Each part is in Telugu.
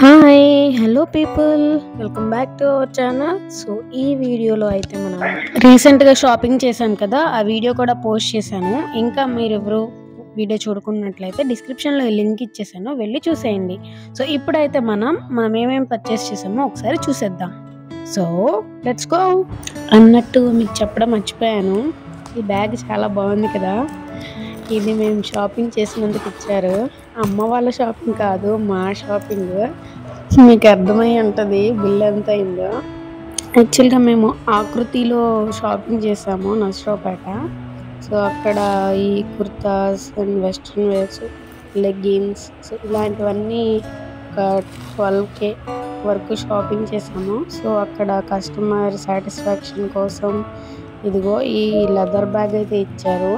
Hi! Hello people. Welcome back to our channel. So, ఈ వీడియోలో అయితే మనం రీసెంట్‌గా షాపింగ్ చేశాం కదా! ఆ వీడియో కూడా పోస్ట్ చేశాను. ఇంకా మీరెవరు వీడియో చూడకున్నట్లయితే డిస్క్రిప్షన్‌లో లింక్ ఇచ్చేసాను. వెళ్లి చూసేయండి. సో, ఇప్పుడైతే మనం ఏమేమి పర్చేస్ చేశామో ఒకసారి చూసేద్దాం. So, let's go! అన్నట్టు మీకు చెప్పడం మర్చిపోయాను. ఈ బ్యాగ్ చాలా బాగుంది కదా! ఇది మేము షాపింగ్ చేసినందుకు ఇచ్చారు. అమ్మ వాళ్ళ షాపింగ్ కాదు, మా షాపింగ్. మీకు అర్థమై ఉంటుంది బిల్ ఎంత అయిందో. యాక్చువల్‌గా మేము ఆకృతిలో షాపింగ్ చేసాము నర్సరావుపేట. సో, అక్కడ ఈ kurtas and western wears, leggings so, ఇలాంటివన్నీ ఒక 12,000 వరకు షాపింగ్ చేసాము. సో, అక్కడ కస్టమర్ సాటిస్ఫాక్షన్ కోసం ఇదిగో ఈ లెదర్ బ్యాగ్ అయితే ఇచ్చారు.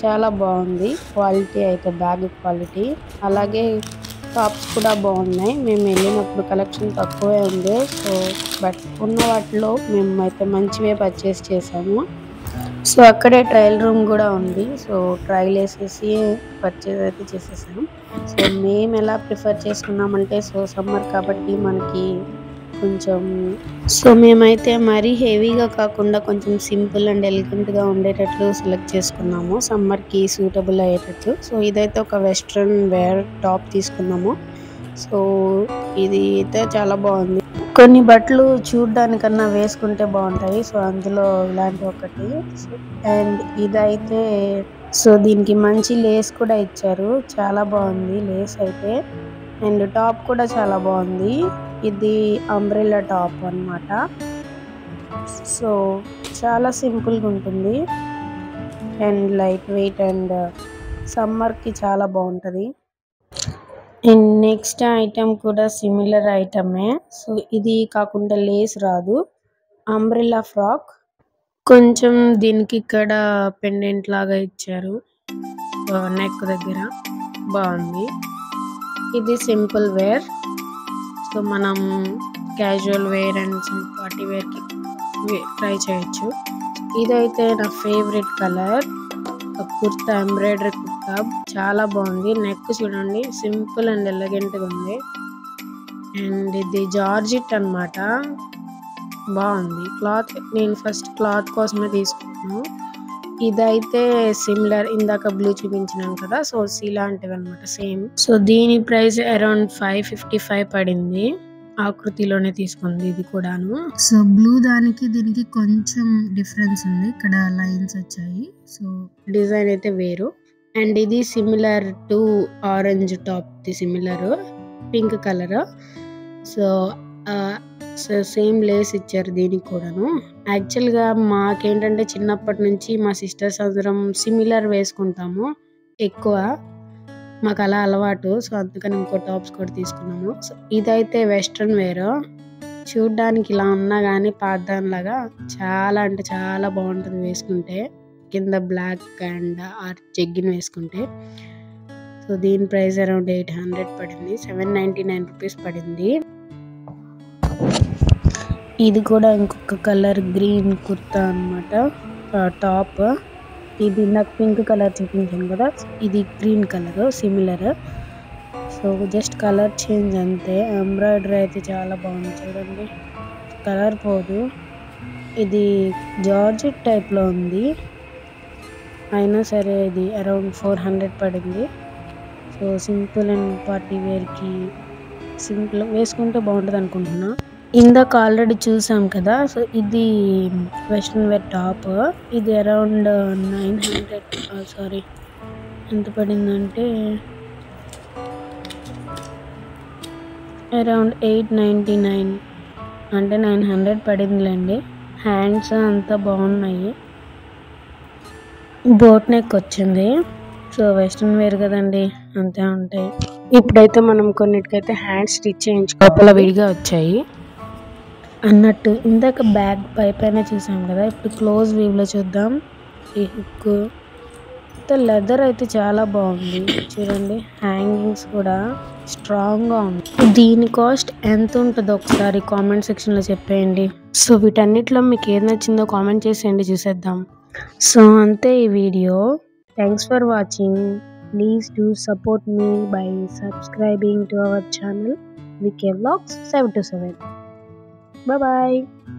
చాలా బాగుంది క్వాలిటీ అయితే, బ్యాగ్ క్వాలిటీ. అలాగే టాప్స్ కూడా బాగున్నాయి. మేము వెళ్ళినప్పుడు కలెక్షన్ తక్కువే ఉంది. సో, బట్ ఉన్న వాటిలో మేము అయితే మంచివే పర్చేస్ చేసాము. సో, అక్కడే ట్రయల్ రూమ్ కూడా ఉంది. సో, ట్రయల్ వేసేసి పర్చేస్ అయితే చేసేసాం. సో, మేము ఎలా ప్రిఫర్ చేసుకున్నామంటే, సో సమ్మర్ కాబట్టి మనకి కొంచెం మేమైతే మరీ హెవీగా కాకుండా కొంచెం సింపుల్ అండ్ ఎలిగెంట్‌గా ఉండేటట్లు సెలెక్ట్ చేసుకున్నాము. సమ్మర్‌కి సూటబుల్ అయ్యేటట్లు. సో, ఇదైతే ఒక వెస్ట్రన్ వేర్ టాప్ తీసుకున్నాము. సో, ఇది అయితే చాలా బాగుంది. కొన్ని బట్టలు చూడ్డానికన్నా వేసుకుంటే బాగుంటాయి. సో, అందులో ఇలాంటి ఒకటి. అండ్ ఇదైతే దీనికి మంచి లేస్ కూడా ఇచ్చారు. చాలా బాగుంది లేస్ అయితే. అండ్ టాప్ కూడా చాలా బాగుంది. ఇది అంబ్రెల్లా టాప్ అన్నమాట. సో, చాలా సింపుల్గా ఉంటుంది అండ్ లైట్ వెయిట్ అండ్ సమ్మర్కి చాలా బాగుంటుంది. అండ్ నెక్స్ట్ ఐటమ్ కూడా సిమిలర్ ఐటమే. సో, ఇది కాకుండా లేస్ రాదు, అంబ్రెల్లా ఫ్రాక్. కొంచెం దీనికి ఇక్కడ పెండెంట్ లాగా ఇచ్చారు నెక్ దగ్గర. బాగుంది. ఇది సింపుల్ వేర్. సో, మనం క్యాజువల్ వేర్ అండ్ పార్టీ వేర్కి ట్రై చేయొచ్చు. ఇదైతే నా favourite colour, kurta, embroidery kurta. చాలా బాగుంది. నెక్ చూడండి, సింపుల్ అండ్ ఎలిగెంట్గా ఉంది. అండ్ ఇది జార్జెట్ అన్నమాట. బాగుంది క్లాత్. నేను ఫస్ట్ క్లాత్ కోసమే తీసుకున్నాను. ఇదైతే సిమిలర్, ఇందాక బ్లూ చూపించినాను కదా, సో ఇలాంటివి అనమాట, సేమ్. సో, దీని ప్రైస్ అరౌండ్ 555 పడింది. ఆకృతిలోనే తీసుకుంది ఇది కూడాను. సో, బ్లూ దానికి దీనికి కొంచెం డిఫరెన్స్ ఉంది. ఇక్కడ లైన్స్ వచ్చాయి. సో, డిజైన్ అయితే వేరు. అండ్ ఇది similar to orange top the similar pink colour. So, same Lay's ఇచ్చారు దీనికి కూడాను. యాక్చువల్గా మాకేంటంటే చిన్నప్పటి నుంచి మా సిస్టర్స్ అందరం సిమిలర్ వేసుకుంటాము ఎక్కువ. మాకు అలా అలవాటు. సో, అందుకని ఇంకో టాప్స్ కూడా తీసుకున్నాము. సో, ఇదైతే వెస్ట్రన్ వేర్. చూడ్డానికి ఇలా ఉన్నా కానీ పాతదానిలాగా చాలా అంటే చాలా బాగుంటుంది వేసుకుంటే. కింద బ్లాక్ అండ్ జెగ్గిన్ వేసుకుంటే. సో, దీని ప్రైస్ అరౌండ్ 800 పడింది. 799 రూపీస్ పడింది. ఇది కూడా ఇంకొక కలర్, గ్రీన్ కుర్తా అన్నమాట టాప్. ఇది నాకు పింక్ కలర్ చూపించాను కదా, ఇది green colour similar. So, just colour change అంతే. ఎంబ్రాయిడరీ అయితే చాలా బాగుంది చూడండి, కలర్ పోదు. ఇది జార్జెట్ టైప్లో ఉంది, అయినా సరే ఇది అరౌండ్ 400 పడింది. సో, సింపుల్ అండ్ పార్టీ వేర్కి సింపుల్ వేసుకుంటే బాగుంటుంది అనుకుంటున్నా. ఇందాక ఆల్రెడీ చూసాం కదా, సో ఇది వెస్ట్రన్ వేర్ టాప్. ఇది అరౌండ్ 900 ఎంత పడిందంటే అరౌండ్ 899 అంటే 900 పడిందిలేండి. హ్యాండ్స్ అంతా బాగున్నాయి. బోట్ నెక్ వచ్చింది. సో, వెస్ట్రన్ వేర్ కదండి, అంతే ఉంటాయి. ఇప్పుడైతే మనం కొన్నిటికైతే హ్యాండ్ స్టిచ్ చేయించుకోవాలి, విడిగా వచ్చాయి అన్నట్టు. ఇందాక బ్యాగ్ పైన చూసాం కదా, ఇప్పుడు క్లోజ్ వ్యూలో చూద్దాం. ఈ హుక్ లెదర్ అయితే చాలా బాగుంది చూడండి. హ్యాంగింగ్స్ కూడా స్ట్రాంగ్గా ఉంది. దీని కాస్ట్ ఎంత ఉంటుందో ఒకసారి కామెంట్ సెక్షన్లో చెప్పేయండి. సో, వీటన్నిటిలో మీకు ఏది నచ్చిందో కామెంట్ చేసేయండి, చూసేద్దాం. సో, అంతే ఈ వీడియో. Thanks for watching. Please do support మీ by subscribing to our channel. VK vlogs 727. Bye bye.